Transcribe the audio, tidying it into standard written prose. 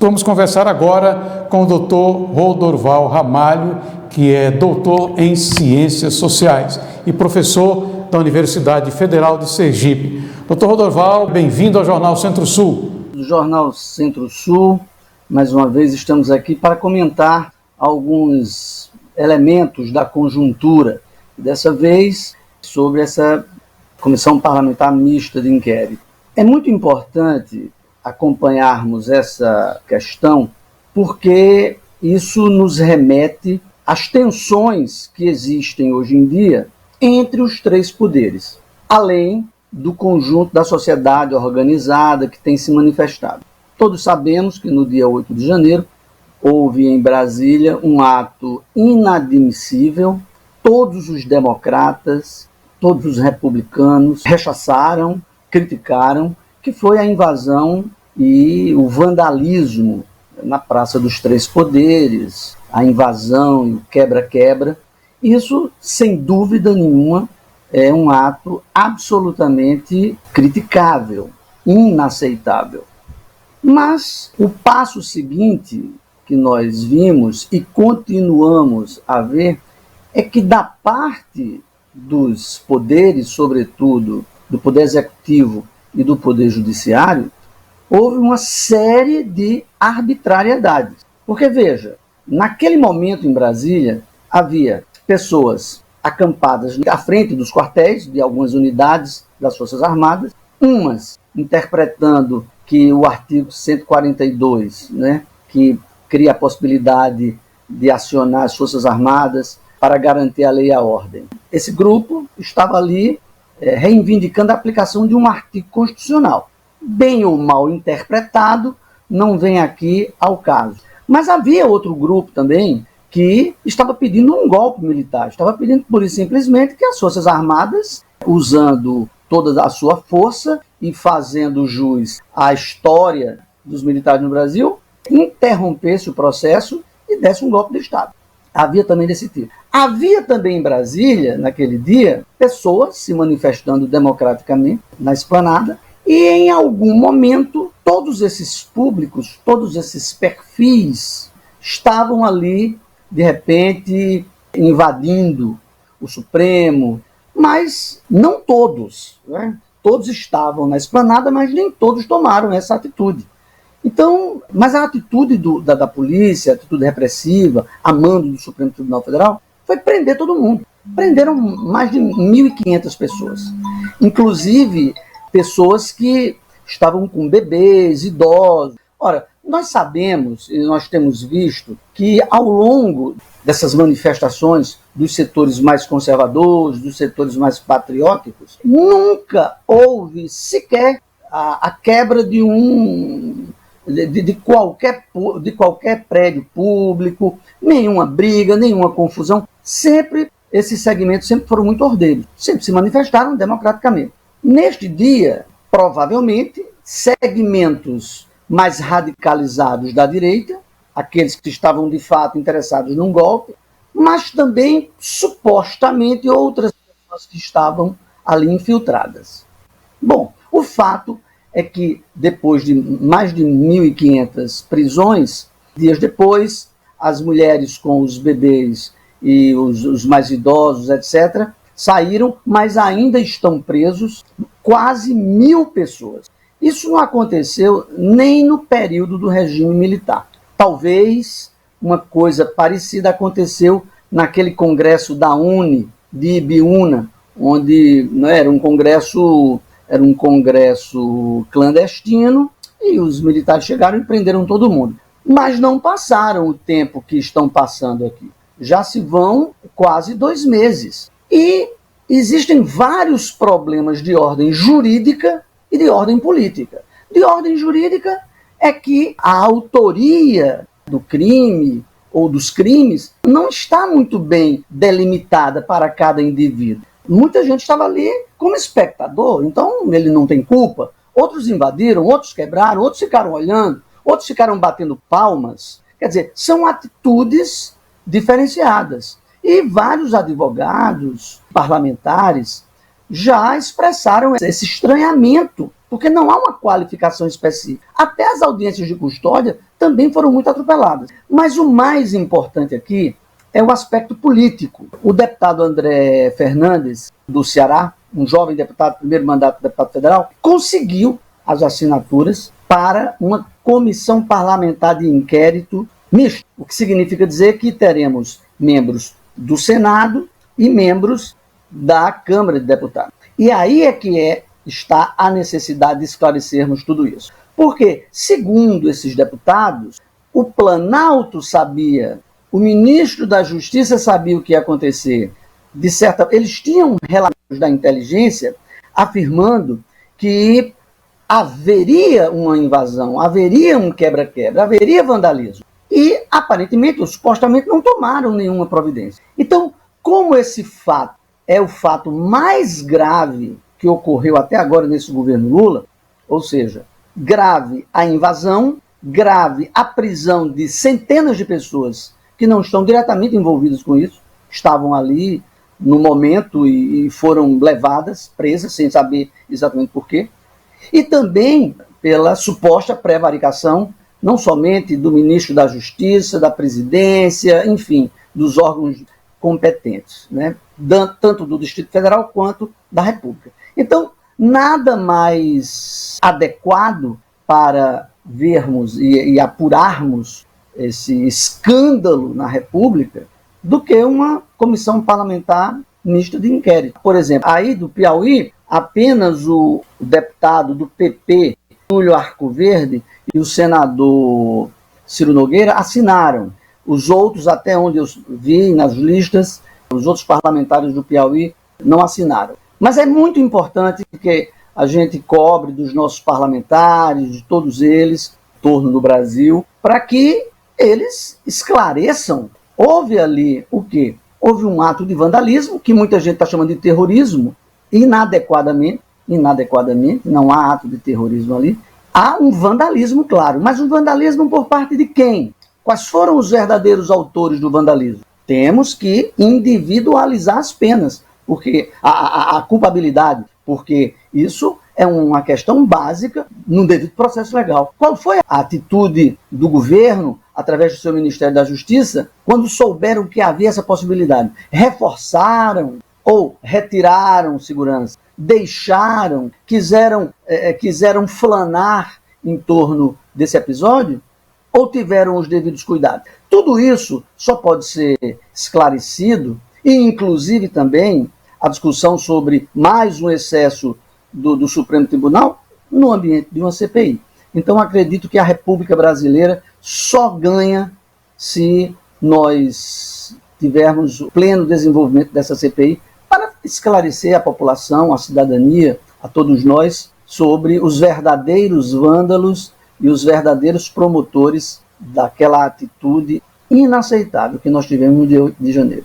Vamos conversar agora com o Dr. Rodorval Ramalho, que é doutor em Ciências Sociais e professor da Universidade Federal de Sergipe. Dr. Rodorval, bem-vindo ao Jornal Centro-Sul. Do Jornal Centro-Sul, mais uma vez estamos aqui para comentar alguns elementos da conjuntura, dessa vez sobre essa Comissão Parlamentar Mista de Inquérito. É muito importante acompanharmos essa questão porque isso nos remete às tensões que existem hoje em dia entre os três poderes, além do conjunto da sociedade organizada que tem se manifestado. Todos sabemos que no dia 8 de janeiro houve em Brasília um ato inadmissível. Todos os democratas, todos os republicanos rechaçaram, criticaram, que foi a invasão e o vandalismo na Praça dos Três Poderes, a invasão e o quebra-quebra. Isso, sem dúvida nenhuma, é um ato absolutamente criticável, inaceitável. Mas o passo seguinte que nós vimos e continuamos a ver é que da parte dos poderes, sobretudo do Poder Executivo e do Poder Judiciário, houve uma série de arbitrariedades. Porque, veja, naquele momento em Brasília, havia pessoas acampadas à frente dos quartéis de algumas unidades das Forças Armadas, umas interpretando que o artigo 142, que cria a possibilidade de acionar as Forças Armadas para garantir a lei e a ordem. Esse grupo estava ali reivindicando a aplicação de um artigo constitucional. Bem ou mal interpretado, não vem aqui ao caso. Mas havia outro grupo também que estava pedindo um golpe militar, estava pedindo, pura e simplesmente, que as Forças Armadas, usando toda a sua força e fazendo jus à história dos militares no Brasil, interrompesse o processo e desse um golpe de Estado. Havia também desse tipo. Havia também em Brasília, naquele dia, pessoas se manifestando democraticamente na esplanada, e em algum momento todos esses públicos, todos esses perfis estavam ali, de repente, invadindo o Supremo, mas não todos, Todos estavam na esplanada, mas nem todos tomaram essa atitude. Então, mas a atitude da polícia, a atitude repressiva, a mando do Supremo Tribunal Federal, foi prender todo mundo. Prenderam mais de 1.500 pessoas, inclusive pessoas que estavam com bebês, idosos. Ora, nós sabemos e nós temos visto que ao longo dessas manifestações dos setores mais conservadores, dos setores mais patrióticos, nunca houve sequer a quebra de qualquer prédio público, nenhuma briga, nenhuma confusão. Sempre, esses segmentos sempre foram muito ordeiros, sempre se manifestaram democraticamente. Neste dia, provavelmente, segmentos mais radicalizados da direita, aqueles que estavam de fato interessados num golpe, mas também, supostamente, outras pessoas que estavam ali infiltradas. Bom, o fato é que depois de mais de 1.500 prisões, dias depois, as mulheres com os bebês e os mais idosos, etc., saíram, mas ainda estão presos quase 1.000 pessoas. Isso não aconteceu nem no período do regime militar. Talvez uma coisa parecida aconteceu naquele congresso da UNE, de Ibiúna, onde era um congresso clandestino, e os militares chegaram e prenderam todo mundo. Mas não passaram o tempo que estão passando aqui. Já se vão quase 2 meses. E existem vários problemas de ordem jurídica e de ordem política. De ordem jurídica é que a autoria do crime ou dos crimes não está muito bem delimitada para cada indivíduo. Muita gente estava ali como espectador, então ele não tem culpa. Outros invadiram, outros quebraram, outros ficaram olhando, outros ficaram batendo palmas. Quer dizer, são atitudes diferenciadas. E vários advogados, parlamentares, já expressaram esse estranhamento porque não há uma qualificação específica. Até as audiências de custódia também foram muito atropeladas. Mas o mais importante aqui é o aspecto político. O deputado André Fernandes, do Ceará, um jovem deputado, primeiro mandato de deputado federal, conseguiu as assinaturas para uma comissão parlamentar de inquérito misto, o que significa dizer que teremos membros do Senado e membros da Câmara de Deputados. E aí é que está a necessidade de esclarecermos tudo isso. Porque, segundo esses deputados, o Planalto sabia, o ministro da Justiça sabia o que ia acontecer. Eles tinham relatos da inteligência afirmando que haveria uma invasão, haveria um quebra-quebra, haveria vandalismo. E, aparentemente, ou supostamente, não tomaram nenhuma providência. Então, como esse fato é o fato mais grave que ocorreu até agora nesse governo Lula, ou seja, grave a invasão, grave a prisão de centenas de pessoas que não estão diretamente envolvidas com isso, estavam ali no momento e foram levadas, presas, sem saber exatamente por quê, e também pela suposta prevaricação, não somente do ministro da Justiça, da Presidência, enfim, dos órgãos competentes, né? Tanto do Distrito Federal quanto da República. Então, nada mais adequado para vermos e apurarmos esse escândalo na República do que uma comissão parlamentar mista de inquérito. Por exemplo, aí do Piauí, apenas o deputado do PP, Túlio Arcoverde, e o senador Ciro Nogueira assinaram. Os outros, até onde eu vi nas listas, os outros parlamentares do Piauí não assinaram. Mas é muito importante que a gente cobre dos nossos parlamentares, de todos eles, em torno do Brasil, para que eles esclareçam. Houve ali o quê? Houve um ato de vandalismo, que muita gente está chamando de terrorismo, inadequadamente, não há ato de terrorismo ali. Há um vandalismo, claro, mas um vandalismo por parte de quem? Quais foram os verdadeiros autores do vandalismo? Temos que individualizar as penas, porque a culpabilidade, porque isso é uma questão básica no devido processo legal. Qual foi a atitude do governo, através do seu Ministério da Justiça, quando souberam que havia essa possibilidade? Reforçaram ou retiraram segurança? Deixaram, quiseram flanar em torno desse episódio? Ou tiveram os devidos cuidados? Tudo isso só pode ser esclarecido, e inclusive também a discussão sobre mais um excesso do Supremo Tribunal no ambiente de uma CPI. Então acredito que a República Brasileira só ganha se nós tivermos o pleno desenvolvimento dessa CPI para esclarecer a população, a cidadania, a todos nós, sobre os verdadeiros vândalos e os verdadeiros promotores daquela atitude inaceitável que nós tivemos no dia 8 de janeiro.